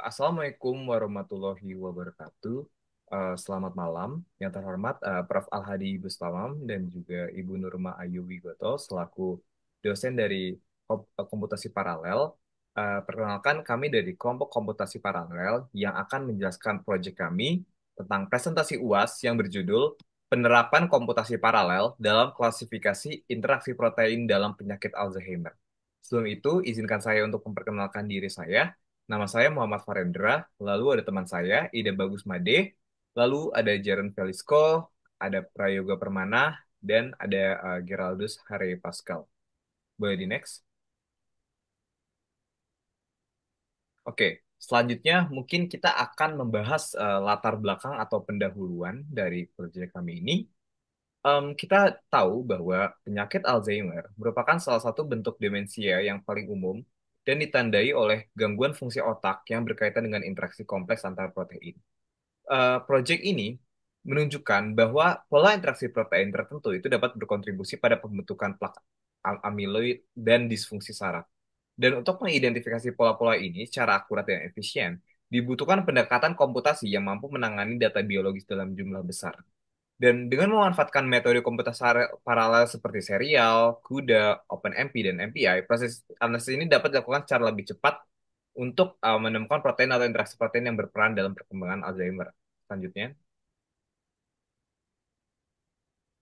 Assalamualaikum warahmatullahi wabarakatuh. Selamat malam, yang terhormat Prof. Al-Hadi Bustamam dan juga Ibu Nurma Ayu Wigoto selaku dosen dari Komputasi Paralel. Perkenalkan kami dari kelompok Komputasi Paralel yang akan menjelaskan proyek kami tentang presentasi UAS yang berjudul Penerapan Komputasi Paralel dalam Klasifikasi Interaksi Protein dalam Penyakit Alzheimer. Sebelum itu, izinkan saya untuk memperkenalkan diri saya. Nama saya Muhammad Farendra, lalu ada teman saya, Ida Bagus Made, lalu ada Jaren Velisco, ada Prayoga Permana, dan ada Geraldus Hare Pascal. Boleh di next? Oke, selanjutnya mungkin kita akan membahas latar belakang atau pendahuluan dari proyek kami ini. Kita tahu bahwa penyakit Alzheimer merupakan salah satu bentuk demensia yang paling umum dan ditandai oleh gangguan fungsi otak yang berkaitan dengan interaksi kompleks antar protein. Project ini menunjukkan bahwa pola interaksi protein tertentu itu dapat berkontribusi pada pembentukan plak amiloid dan disfungsi saraf. Dan untuk mengidentifikasi pola-pola ini secara akurat dan efisien, dibutuhkan pendekatan komputasi yang mampu menangani data biologis dalam jumlah besar. Dan dengan memanfaatkan metode komputasi paralel seperti serial, CUDA, OpenMP, dan MPI, proses analisis ini dapat dilakukan secara lebih cepat untuk menemukan protein atau interaksi protein yang berperan dalam perkembangan Alzheimer. Selanjutnya,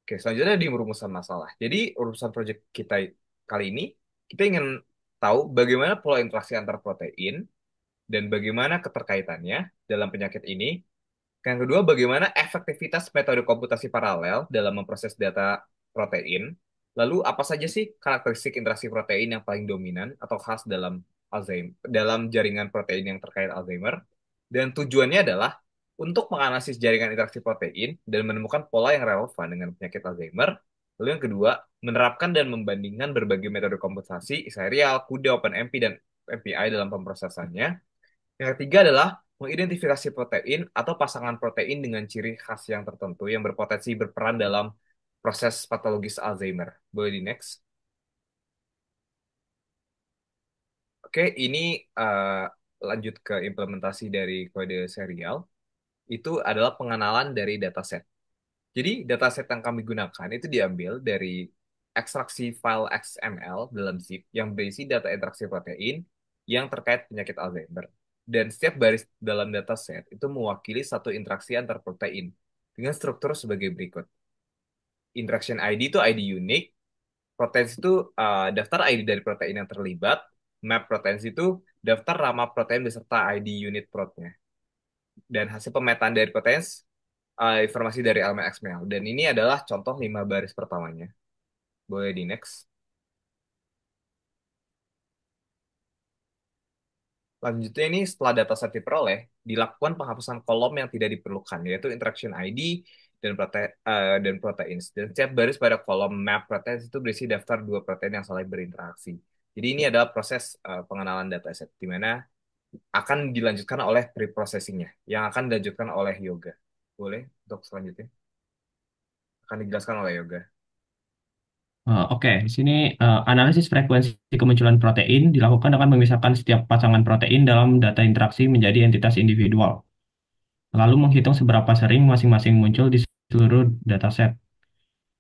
oke, selanjutnya di rumusan masalah. Jadi, urusan proyek kita kali ini, kita ingin tahu bagaimana pola interaksi antar protein dan bagaimana keterkaitannya dalam penyakit ini. Yang kedua, bagaimana efektivitas metode komputasi paralel dalam memproses data protein. Lalu, apa saja sih karakteristik interaksi protein yang paling dominan atau khas dalam Alzheimer, dalam jaringan protein yang terkait Alzheimer. Dan tujuannya adalah untuk menganalisis jaringan interaksi protein dan menemukan pola yang relevan dengan penyakit Alzheimer. Lalu yang kedua, menerapkan dan membandingkan berbagai metode komputasi, serial, CUDA, OpenMP, dan MPI dalam pemrosesannya. Yang ketiga adalah mengidentifikasi protein atau pasangan protein dengan ciri khas yang tertentu yang berpotensi berperan dalam proses patologis Alzheimer. Boleh di next? Oke, ini eh, lanjut ke implementasi dari kode serial. Itu adalah pengenalan dari dataset. Jadi, dataset yang kami gunakan itu diambil dari ekstraksi file XML dalam zip yang berisi data interaksi protein yang terkait penyakit Alzheimer. Dan setiap baris dalam dataset itu mewakili satu interaksi antar protein dengan struktur sebagai berikut. Interaction ID itu ID unik, protein itu daftar ID dari protein yang terlibat, map protein itu daftar nama protein beserta ID unit protnya. Dan hasil pemetaan dari protein informasi dari elemen XML. Dan ini adalah contoh 5 baris pertamanya. Boleh di next. Lanjutnya ini setelah dataset diperoleh, dilakukan penghapusan kolom yang tidak diperlukan, yaitu interaction ID dan proteins. Dan setiap baris pada kolom map proteins itu berisi daftar dua protein yang saling berinteraksi. Jadi ini adalah proses pengenalan dataset, di mana akan dilanjutkan oleh preprocessingnya, yang akan dilanjutkan oleh Yoga. Boleh untuk selanjutnya? Akan dijelaskan oleh Yoga. Oke, di sini analisis frekuensi kemunculan protein dilakukan dengan memisahkan setiap pasangan protein dalam data interaksi menjadi entitas individual, lalu menghitung seberapa sering masing-masing muncul di seluruh dataset.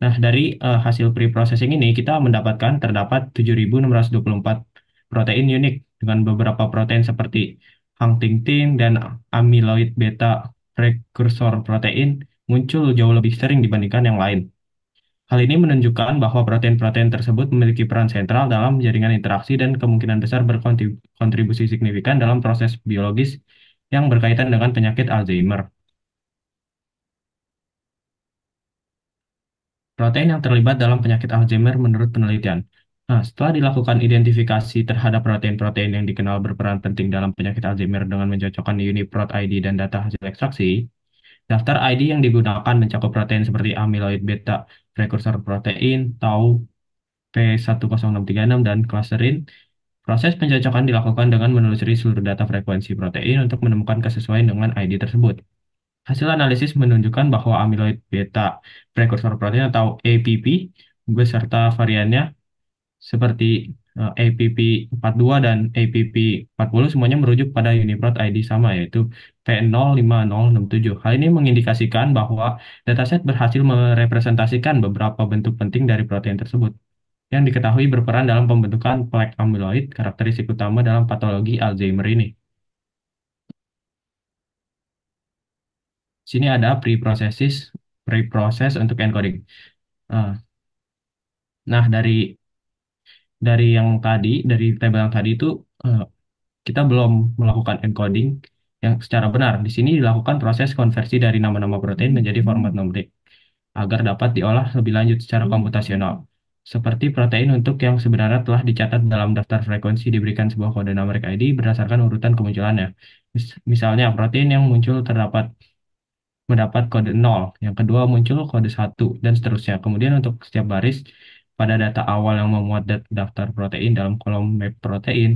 Nah, dari hasil pre-processing ini kita mendapatkan terdapat 7.624 protein unik dengan beberapa protein seperti huntingtin dan amyloid beta precursor protein muncul jauh lebih sering dibandingkan yang lain. Hal ini menunjukkan bahwa protein-protein tersebut memiliki peran sentral dalam jaringan interaksi dan kemungkinan besar berkontribusi signifikan dalam proses biologis yang berkaitan dengan penyakit Alzheimer. Protein yang terlibat dalam penyakit Alzheimer menurut penelitian. Nah, setelah dilakukan identifikasi terhadap protein-protein yang dikenal berperan penting dalam penyakit Alzheimer dengan mencocokkan UniProt ID dan data hasil ekstraksi, daftar ID yang digunakan mencakup protein seperti amyloid beta, prekursor protein, tau, P10636, dan klaserin. Proses pencocokan dilakukan dengan menelusuri seluruh data frekuensi protein untuk menemukan kesesuaian dengan ID tersebut. Hasil analisis menunjukkan bahwa amyloid beta prekursor protein atau APP beserta variannya seperti APP42 dan APP40 semuanya merujuk pada Uniprot ID sama yaitu P05067. Hal ini mengindikasikan bahwa dataset berhasil merepresentasikan beberapa bentuk penting dari protein tersebut yang diketahui berperan dalam pembentukan plak amiloid, karakteristik utama dalam patologi Alzheimer ini. Sini ada preproses untuk encoding. Ah, Nah, dari yang tadi, dari tabel yang tadi itu eh, kita belum melakukan encoding yang secara benar. Di sini dilakukan proses konversi dari nama-nama protein menjadi format numerik agar dapat diolah lebih lanjut secara komputasional. Seperti protein untuk yang sebenarnya telah dicatat dalam daftar frekuensi diberikan sebuah kode numerik ID berdasarkan urutan kemunculannya. Misalnya, protein yang muncul mendapat kode 0, yang kedua muncul kode 1, dan seterusnya. Kemudian untuk setiap baris pada data awal yang memuat daftar protein dalam kolom map protein,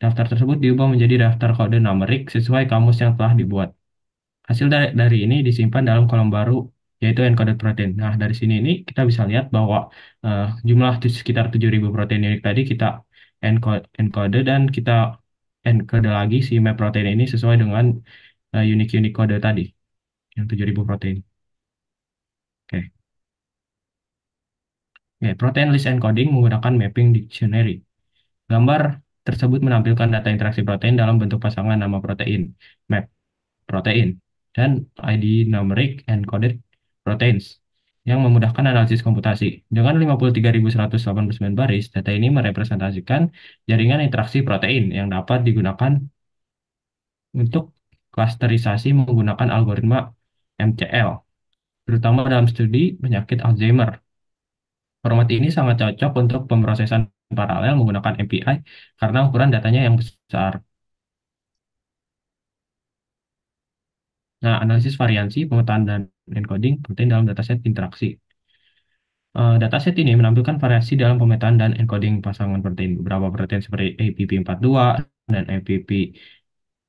daftar tersebut diubah menjadi daftar kode numerik sesuai kamus yang telah dibuat. Hasil dari ini disimpan dalam kolom baru yaitu encoded protein. Nah, dari sini ini kita bisa lihat bahwa jumlah sekitar 7.000 protein unik tadi kita encode dan kita encode lagi si map protein ini sesuai dengan unik-unik kode tadi yang 7.000 protein. Oke. Ya, protein list encoding menggunakan mapping dictionary. Gambar tersebut menampilkan data interaksi protein dalam bentuk pasangan nama protein, map protein, dan ID numeric encoded proteins yang memudahkan analisis komputasi. Dengan 53.189 baris, data ini merepresentasikan jaringan interaksi protein yang dapat digunakan untuk klasterisasi menggunakan algoritma MCL, terutama dalam studi penyakit Alzheimer. Format ini sangat cocok untuk pemrosesan paralel menggunakan MPI karena ukuran datanya yang besar. Nah, analisis variansi, pemetaan dan encoding protein dalam dataset interaksi. Dataset ini menampilkan variasi dalam pemetaan dan encoding pasangan protein. Beberapa protein seperti APP42 dan APP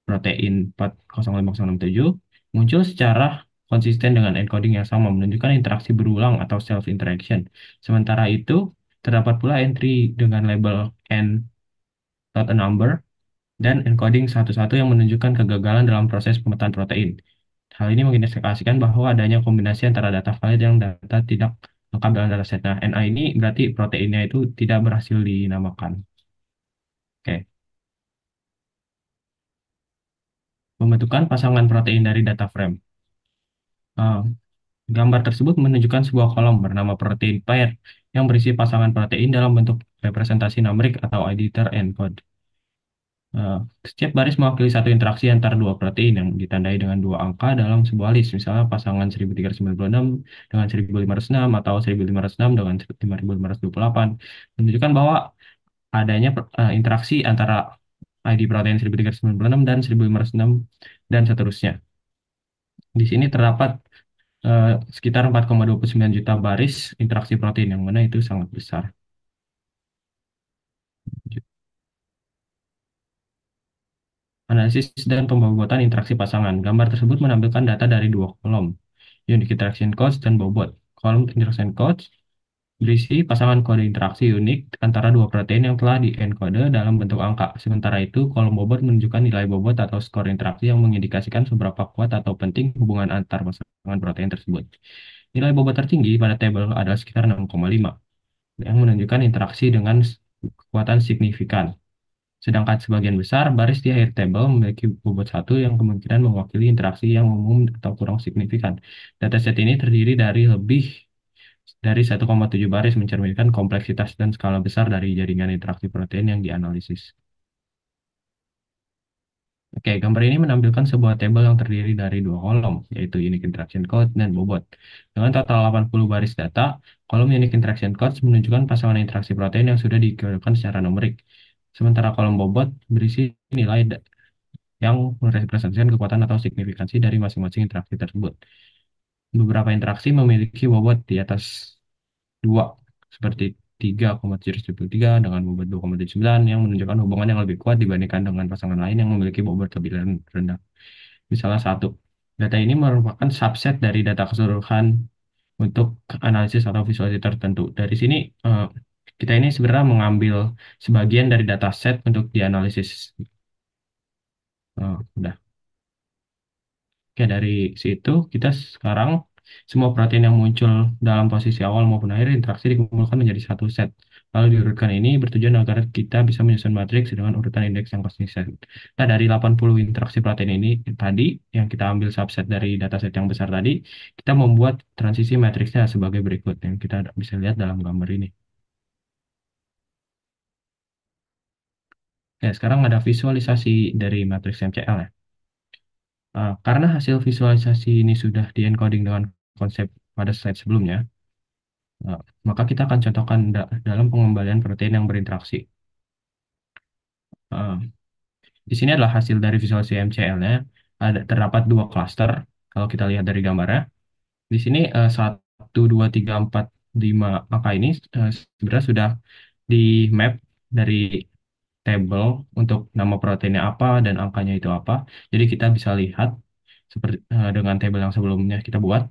protein 405067 muncul secara konsisten dengan encoding yang sama, menunjukkan interaksi berulang atau self-interaction. Sementara itu, terdapat pula entry dengan label N not a number dan encoding satu-satu yang menunjukkan kegagalan dalam proses pemetaan protein. Hal ini mengindikasikan bahwa adanya kombinasi antara data valid yang data tidak lengkap dalam dataset. Nah, NA ini berarti proteinnya itu tidak berhasil dinamakan. Oke. Pembentukan pasangan protein dari data frame. Uh, Gambar tersebut menunjukkan sebuah kolom bernama protein pair yang berisi pasangan protein dalam bentuk representasi numerik atau editor encode. Eh, Setiap baris mewakili satu interaksi antara dua protein yang ditandai dengan dua angka dalam sebuah list, misalnya pasangan 1396 dengan 1506 atau 1506 dengan 5528, menunjukkan bahwa adanya interaksi antara ID protein 1396 dan 1506 dan seterusnya. Di sini terdapat sekitar 4,29 juta baris interaksi protein, yang mana itu sangat besar. Analisis dan pembobotan interaksi pasangan. Gambar tersebut menampilkan data dari dua kolom, unique interaction codes dan bobot. Kolom interaction codes berisi pasangan kode interaksi unik antara dua protein yang telah di-encode dalam bentuk angka. Sementara itu, kolom bobot menunjukkan nilai bobot atau skor interaksi yang mengindikasikan seberapa kuat atau penting hubungan antar pasangan protein tersebut. Nilai bobot tertinggi pada tabel adalah sekitar 6,5, yang menunjukkan interaksi dengan kekuatan signifikan. Sedangkan sebagian besar baris di akhir tabel memiliki bobot satu yang kemungkinan mewakili interaksi yang umum atau kurang signifikan. Dataset ini terdiri dari lebih dari 1,7 baris mencerminkan kompleksitas dan skala besar dari jaringan interaksi protein yang dianalisis. Oke, gambar ini menampilkan sebuah tabel yang terdiri dari dua kolom, yaitu unique interaction code dan bobot. Dengan total 80 baris data, kolom unique interaction codes menunjukkan pasangan interaksi protein yang sudah dikeluarkan secara numerik. Sementara kolom bobot berisi nilai yang merepresentasikan kekuatan atau signifikansi dari masing-masing interaksi tersebut. Beberapa interaksi memiliki bobot di atas 2, seperti 3,773 dengan bobot 2,79 yang menunjukkan hubungan yang lebih kuat dibandingkan dengan pasangan lain yang memiliki bobot lebih rendah. Misalnya satu, data ini merupakan subset dari data keseluruhan untuk analisis atau visualisasi tertentu. Dari sini Kita ini sebenarnya mengambil sebagian dari dataset untuk dianalisis. Udah. Oke, dari situ kita sekarang semua protein yang muncul dalam posisi awal maupun akhir interaksi dikumpulkan menjadi satu set. Lalu diurutkan ini bertujuan agar kita bisa menyusun matriks dengan urutan indeks yang konsisten. Nah, dari 80 interaksi protein ini tadi, yang kita ambil subset dari dataset yang besar tadi, kita membuat transisi matriksnya sebagai berikut yang kita bisa lihat dalam gambar ini. Oke, sekarang ada visualisasi dari matriks MCL ya. Karena hasil visualisasi ini sudah diencoding dengan konsep pada slide sebelumnya, Nah, maka kita akan contohkan dalam pengembalian protein yang berinteraksi. Uh, di sini adalah hasil dari visualisasi MCL-nya. Terdapat dua klaster. Kalau kita lihat dari gambarnya, di sini 1, 2, 3, 4, 5 angka ini sebenarnya sudah di map dari table untuk nama proteinnya apa dan angkanya itu apa. Jadi kita bisa lihat seperti dengan table yang sebelumnya kita buat.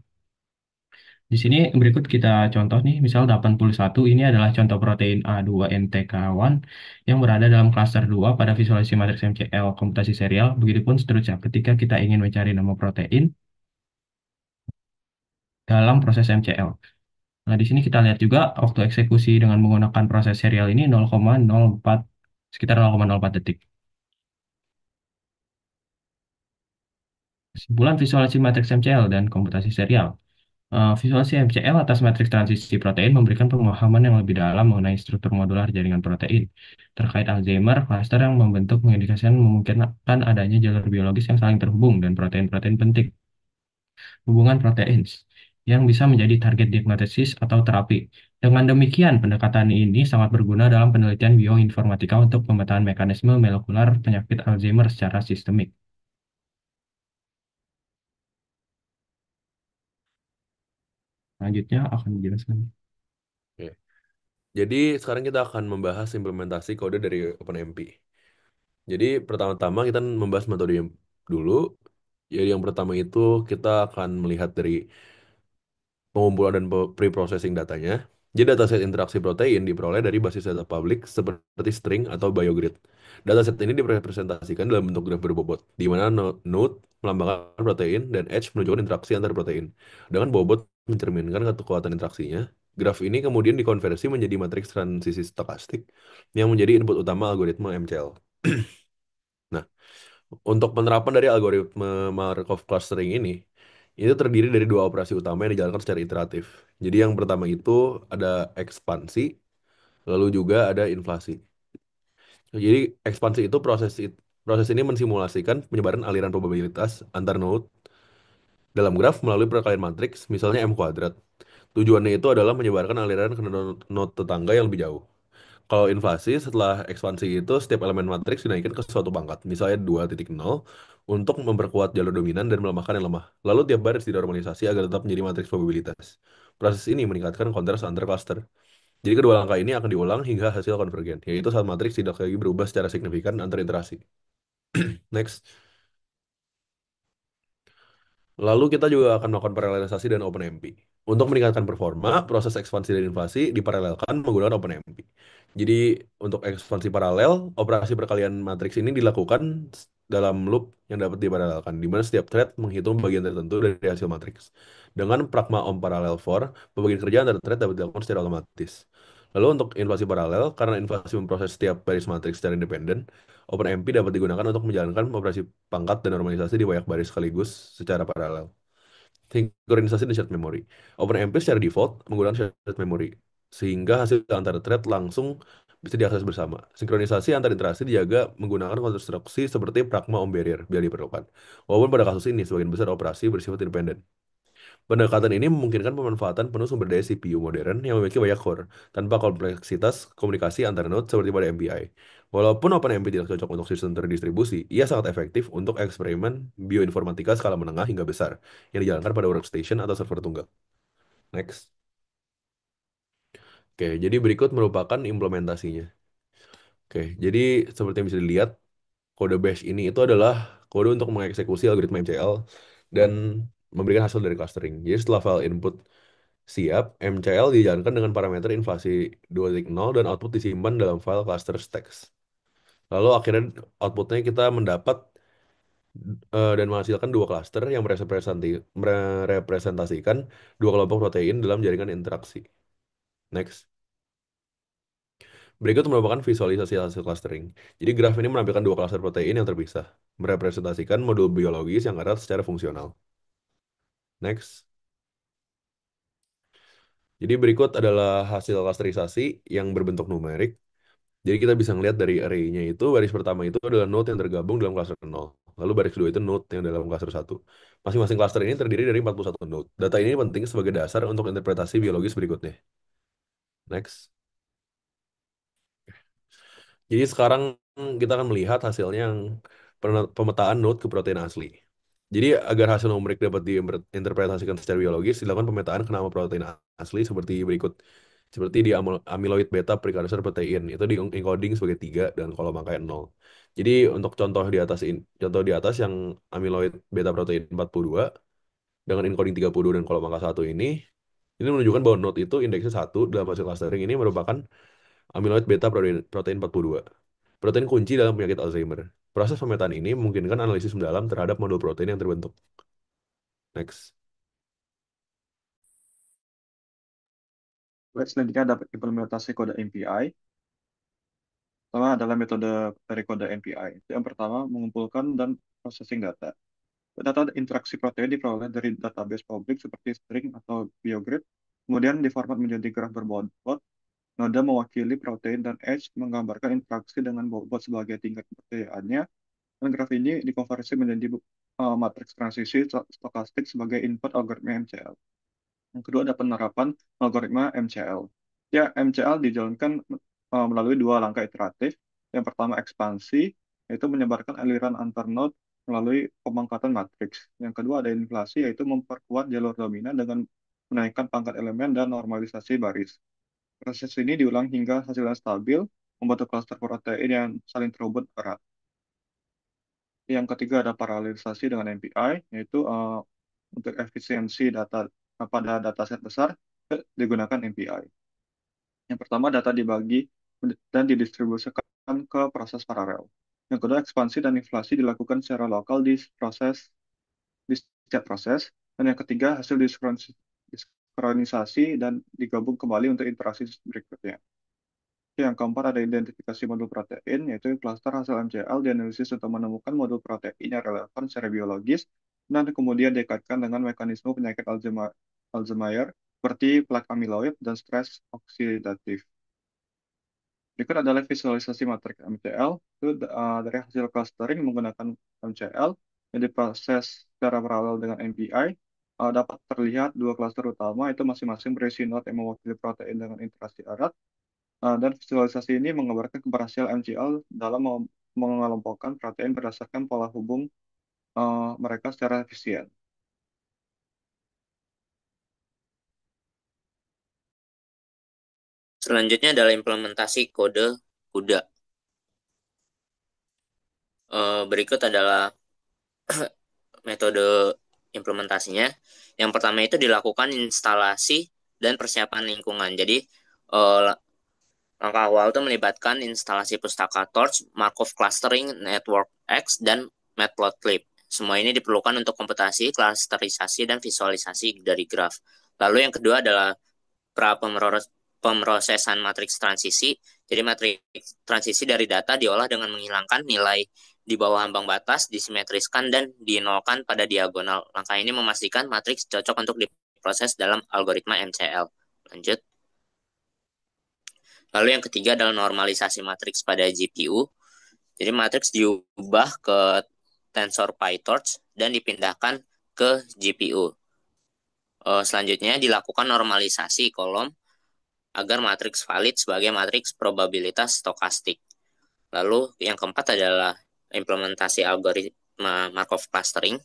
Di sini berikut kita contoh nih, misal 81 ini adalah contoh protein A2-NTK1 yang berada dalam klaster 2 pada visualisasi matriks MCL komputasi serial, begitupun seterusnya ketika kita ingin mencari nama protein dalam proses MCL. Nah, di sini kita lihat juga waktu eksekusi dengan menggunakan proses serial ini 0,04, sekitar 0,04 detik. Kesimpulan visualisasi matriks MCL dan komputasi serial. Visualisasi MCL atas matriks transisi protein memberikan pemahaman yang lebih dalam mengenai struktur modular jaringan protein. Terkait Alzheimer, klaster yang membentuk mengindikasikan memungkinkan adanya jalur biologis yang saling terhubung dan protein-protein penting. Hubungan protein yang bisa menjadi target diagnosis atau terapi. Dengan demikian, pendekatan ini sangat berguna dalam penelitian bioinformatika untuk pemetaan mekanisme molekular penyakit Alzheimer secara sistemik. Selanjutnya akan dijelaskan. Oke. Jadi sekarang kita akan membahas implementasi kode dari OpenMP. Jadi pertama-tama kita membahas metode dulu. Jadi yang pertama itu kita akan melihat dari pengumpulan dan pre-processing datanya. Jadi dataset interaksi protein diperoleh dari basis data publik seperti string atau biogrid. Dataset ini direpresentasikan dalam bentuk graf berbobot, di mana node melambangkan protein dan edge menunjukkan interaksi antar protein. Dengan bobot mencerminkan kekuatan interaksinya, graf ini kemudian dikonversi menjadi matriks transisi stokastik yang menjadi input utama algoritma MCL. Nah, untuk penerapan dari algoritma Markov clustering ini, itu terdiri dari dua operasi utama yang dijalankan secara iteratif. Jadi yang pertama itu ada ekspansi, lalu juga ada inflasi. Jadi ekspansi itu proses ini mensimulasikan penyebaran aliran probabilitas antar node dalam graf melalui perkalian matriks, misalnya M kuadrat. Tujuannya itu adalah menyebarkan aliran ke node tetangga yang lebih jauh. Kalau inflasi setelah ekspansi itu setiap elemen matriks dinaikkan ke suatu pangkat, misalnya 2,0 untuk memperkuat jalur dominan dan melemahkan yang lemah. Lalu tiap baris dinormalisasi agar tetap menjadi matriks probabilitas. Proses ini meningkatkan kontras antar cluster. Jadi kedua langkah ini akan diulang hingga hasil konvergen, yaitu saat matriks tidak lagi berubah secara signifikan antar iterasi. Next. Lalu kita juga akan melakukan paralelisasi dan OpenMP. Untuk meningkatkan performa, proses ekspansi dan inflasi diparalelkan menggunakan OpenMP. Jadi untuk ekspansi paralel, operasi perkalian matriks ini dilakukan dalam loop yang dapat diparalelkan, di mana setiap thread menghitung bagian tertentu dari hasil matriks. Dengan pragma om parallel for, pembagian kerja antara thread dapat dilakukan secara otomatis. Lalu untuk inflasi paralel, karena inflasi memproses setiap baris matriks secara independen, OpenMP dapat digunakan untuk menjalankan operasi pangkat dan normalisasi di banyak baris sekaligus secara paralel. Sinkronisasi dan shared memory. OpenMP secara default menggunakan shared memory, sehingga hasil antara thread langsung bisa diakses bersama. Sinkronisasi antar interaksi dijaga menggunakan konstruksi seperti pragma om barrier bila diperlukan. Walaupun pada kasus ini sebagian besar operasi bersifat independen. Pendekatan ini memungkinkan pemanfaatan penuh sumber daya CPU modern yang memiliki banyak core, tanpa kompleksitas komunikasi antar node seperti pada MPI. Walaupun OpenMP tidak cocok untuk sistem terdistribusi, ia sangat efektif untuk eksperimen bioinformatika skala menengah hingga besar yang dijalankan pada workstation atau server tunggal. Next. Oke, jadi berikut merupakan implementasinya. Oke, jadi seperti yang bisa dilihat, kode bash ini itu adalah kode untuk mengeksekusi algoritma MCL dan memberikan hasil dari clustering. Jadi setelah file input Siap, MCL dijalankan dengan parameter inflasi 2.0 dan output disimpan dalam file cluster stacks. Lalu akhirnya outputnya kita mendapat dan menghasilkan dua klaster yang merepresentasikan dua kelompok protein dalam jaringan interaksi. Next. Berikut merupakan visualisasi hasil clustering. Jadi graf ini menampilkan dua klaster protein yang terpisah, merepresentasikan modul biologis yang erat secara fungsional. Next. Jadi berikut adalah hasil klasterisasi yang berbentuk numerik. Jadi kita bisa melihat dari array-nya itu, baris pertama itu adalah node yang tergabung dalam klaster 0. Lalu baris kedua itu node yang dalam klaster 1. Masing-masing klaster ini terdiri dari 41 node. Data ini penting sebagai dasar untuk interpretasi biologis berikutnya. Next. Jadi sekarang kita akan melihat hasilnya yang pemetaan node ke protein asli. Jadi agar hasil numerik dapat diinterpretasikan secara biologis, dilakukan pemetaan ke nama protein asli seperti berikut. Seperti di amyloid beta precursor protein, itu di encoding sebagai 3 dan kolom angka 0. Jadi untuk contoh di atas yang amyloid beta protein 42 dengan encoding 32 dan kolom angka 1 ini menunjukkan bahwa node itu indeksnya 1 dalam hasil clustering ini merupakan amyloid beta protein 42. Protein kunci dalam penyakit Alzheimer. Proses pemetaan ini memungkinkan analisis mendalam terhadap modul protein yang terbentuk. Next. Baik, selanjutnya ada implementasi kode MPI. Pertama adalah metode dari kode MPI. Yang pertama, mengumpulkan dan processing data. Data interaksi protein diperoleh dari database publik seperti string atau biogrid, kemudian diformat menjadi graf berbobot. Node mewakili protein dan edge menggambarkan interaksi dengan bobot sebagai tingkat kepercayaannya, dan graf ini dikonversi menjadi matriks transisi stokastik sebagai input algoritma MCL. Yang kedua ada penerapan algoritma MCL. Ya, MCL dijalankan melalui dua langkah iteratif. Yang pertama ekspansi, yaitu menyebarkan aliran antar node melalui pemangkatan matriks. Yang kedua ada inflasi, yaitu memperkuat jalur dominan dengan menaikkan pangkat elemen dan normalisasi baris. Proses ini diulang hingga hasilnya stabil, membentuk klaster protein yang saling terhubung erat. Yang ketiga ada paralelisasi dengan MPI, yaitu untuk efisiensi data pada dataset besar digunakan MPI. Yang pertama data dibagi dan didistribusikan ke proses paralel. Yang kedua ekspansi dan inflasi dilakukan secara lokal di setiap proses. Dan yang ketiga hasil diskronisasi dan digabung kembali untuk interaksi berikutnya. Yang keempat ada identifikasi modul protein, yaitu klaster hasil MCL dianalisis untuk menemukan modul protein yang relevan secara biologis, dan kemudian dikaitkan dengan mekanisme penyakit Alzheimer seperti plak amiloid dan stres oksidatif. Berikut adalah visualisasi matriks MCL, itu dari hasil clustering menggunakan MCL yang diproses secara paralel dengan MPI. Dapat terlihat dua klaster utama, itu masing-masing berisi node yang mewakili protein dengan interaksi erat. Dan visualisasi ini menggambarkan keberhasilan MCL dalam mengelompokkan protein berdasarkan pola hubung mereka secara efisien. Selanjutnya adalah implementasi kode CUDA. Berikut adalah metode implementasinya. Yang pertama itu dilakukan instalasi dan persiapan lingkungan. Jadi langkah awal itu melibatkan instalasi pustaka Torch, Markov Clustering, Network X, dan Matplotlib. Semua ini diperlukan untuk komputasi, klasterisasi, dan visualisasi dari graf. Lalu yang kedua adalah pemrosesan matriks transisi. Jadi matriks transisi dari data diolah dengan menghilangkan nilai di bawah ambang batas, disimetriskan, dan dinolkan pada diagonal. Langkah ini memastikan matriks cocok untuk diproses dalam algoritma MCL. Lanjut. Lalu yang ketiga adalah normalisasi matriks pada GPU. Jadi matriks diubah ke tensor PyTorch dan dipindahkan ke GPU. Selanjutnya dilakukan normalisasi kolom agar matriks valid sebagai matriks probabilitas stokastik. Lalu yang keempat adalah implementasi algoritma Markov Clustering.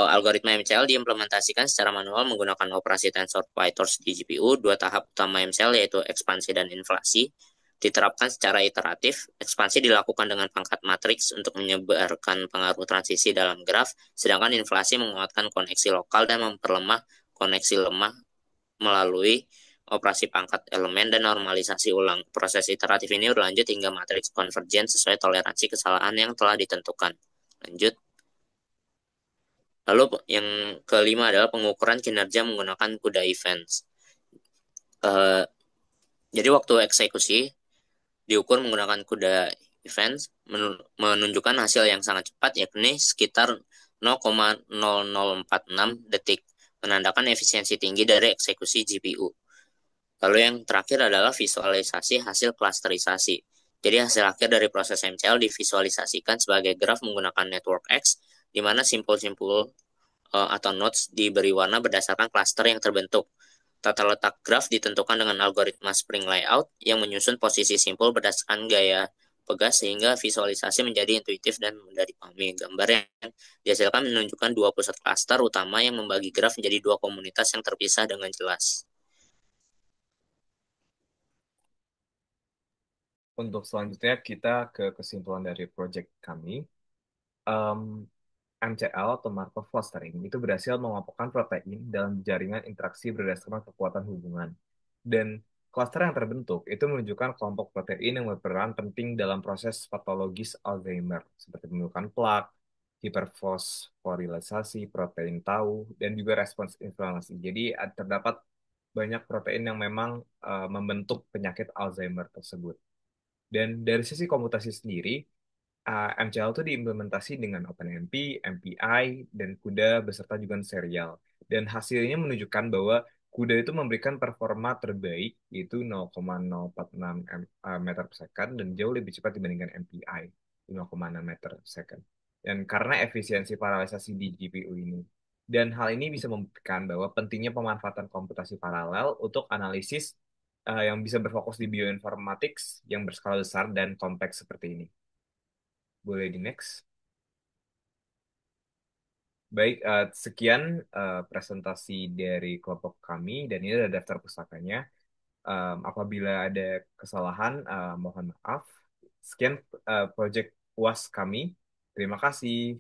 Algoritma MCL diimplementasikan secara manual menggunakan operasi tensor PyTorch di GPU. Dua tahap utama MCL yaitu ekspansi dan inflasi diterapkan secara iteratif. Ekspansi dilakukan dengan pangkat matriks untuk menyebarkan pengaruh transisi dalam graf, sedangkan inflasi menguatkan koneksi lokal dan memperlemah koneksi lemah melalui operasi pangkat elemen dan normalisasi ulang. Proses iteratif ini berlanjut hingga matriks konvergen sesuai toleransi kesalahan yang telah ditentukan. Lanjut. Lalu yang kelima adalah pengukuran kinerja menggunakan CUDA events. Uh, jadi waktu eksekusi diukur menggunakan CUDA events menunjukkan hasil yang sangat cepat, yakni sekitar 0,0046 detik, menandakan efisiensi tinggi dari eksekusi GPU. Lalu yang terakhir adalah visualisasi hasil klasterisasi. Jadi hasil akhir dari proses MCL divisualisasikan sebagai graf menggunakan network X, di mana simpul-simpul atau nodes diberi warna berdasarkan klaster yang terbentuk. Tata letak graf ditentukan dengan algoritma Spring Layout yang menyusun posisi simpul berdasarkan gaya pegas sehingga visualisasi menjadi intuitif dan mudah dipahami. Gambar yang dihasilkan menunjukkan dua pusat klaster utama yang membagi graf menjadi dua komunitas yang terpisah dengan jelas. Untuk selanjutnya kita ke kesimpulan dari proyek kami. MCL atau Markov clustering itu berhasil mengelompokkan protein dalam jaringan interaksi berdasarkan kekuatan hubungan. Dan klaster yang terbentuk itu menunjukkan kelompok protein yang berperan penting dalam proses patologis Alzheimer, seperti pembentukan plak, hiperfosforilisasi protein tau, dan juga respons inflamasi. Jadi terdapat banyak protein yang memang membentuk penyakit Alzheimer tersebut. Dan dari sisi komputasi sendiri, MCL itu diimplementasi dengan OpenMP, MPI, dan CUDA beserta juga serial. Dan hasilnya menunjukkan bahwa CUDA itu memberikan performa terbaik, yaitu 0,046 meter per second, dan jauh lebih cepat dibandingkan MPI, 0,6 meter per second. Dan karena efisiensi paralelisasi di GPU ini. Dan hal ini bisa membuktikan bahwa pentingnya pemanfaatan komputasi paralel untuk analisis yang bisa berfokus di bioinformatics yang berskala besar dan kompleks seperti ini. Boleh di next. Baik, sekian presentasi dari kelompok kami dan ini adalah daftar pusakanya. Apabila ada kesalahan, mohon maaf. Sekian proyek UAS kami. Terima kasih.